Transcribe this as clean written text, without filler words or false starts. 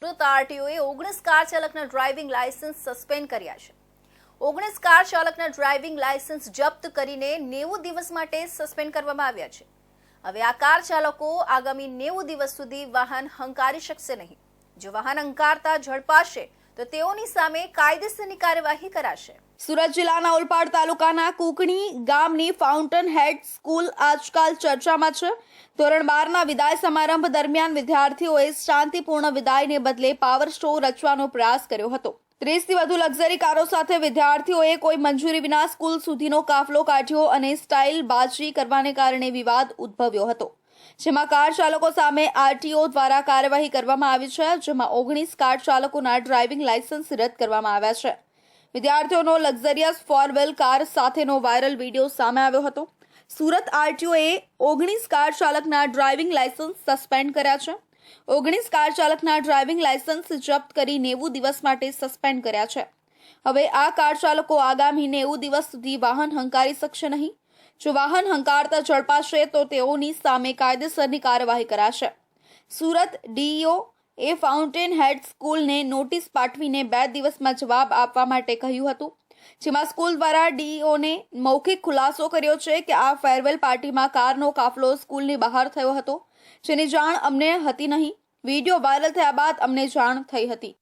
સુરત આરટીઓએ 19 કાર ચાલકના driving licence suspend કર્યા છે। 19 કાર ચાલકના ડ્રાઇવિંગ લાયસન્સ જપ્ત કરીને 90 દિવસ માટે સસ્પેન્ડ કરવામાં આવ્યા છે। હવે આ કાર ચાલકો આગામી 90 દિવસ સુધી વાહન હંકારી શકશે નહીં। જો વાહન હંકારતા ઝડપાશે તો તેઓની સામે કાયદેસરની કાર્યવાહી કરાશે। સુરત જિલ્લાના ઓલપાડ તાલુકાના કુકણી ગામની ફાઉન્ટન હેડ સ્કૂલ આજકાલ ચર્ચામાં છે। ધોરણ 12ના વિદાય સમારંભ દરમિયાન વિદ્યાર્થીઓએ શાંતિપૂર્ણ વિદાયને બદલે પાવર શો રચવાનો પ્રયાસ કર્યો હતો। 30થી વધુ લક્ઝરી કારો સાથે વિદ્યાર્થીઓએ કોઈ મંજૂરી વિના સ્કૂલ સુધીનો કાફલો કાઢ્યો અને સ્ટાઇલબાજી કરવાને કારણે વિવાદ ઉદ્ભવ્યો હતો, જેમાં કાર ચાલકો સામે આરટીઓ દ્વારા કાર્યવાહી કરવામાં આવી છે, જેમાં 19 કાર ચાલકોના ડ્રાઇવિંગ લાયસન્સ રદ કરવામાં આવ્યા છે। વિદ્યાર્થીઓનો લક્ઝરિયસ ફોર વ્હીલ કાર સાથેનો વાયરલ વિડીયો સામે આવ્યો હતો। સુરત આરટીઓએ 19 કાર ચાલકના ડ્રાઇવિંગ લાયસન્સ સસ્પેન્ડ કર્યા છે। 19 કાર ચાલકના ડ્રાઇવિંગ લાયસન્સ જપ્ત કરી 90 દિવસ માટે સસ્પેન્ડ કર્યા છે। હવે આ કાર ચાલકો આગામી 90 દિવસ સુધી વાહન હંકારી શકશે નહીં। જો વાહન હંકારતા ઝડપાશે તો તેઓની સામે કાયદેસરની કાર્યવાહી કરાશે। સુરત ડીઈઓ એ ફાઉન્ટેન હેડ સ્કૂલને નોટિસ પાઠવીને 2 દિવસમાં જવાબ આપવા માટે કહ્યું હતું, જેમાં સ્કૂલ દ્વારા ડીઈઓને મૌખિક ખુલાસો કર્યો છે કે આ ફેરવેલ પાર્ટીમાં કારનો કાફલો સ્કૂલની બહાર થયો હતો, જેની જાણ અમને હતી નહીં। વિડીયો વાયરલ થયા બાદ અમને જાણ થઈ હતી।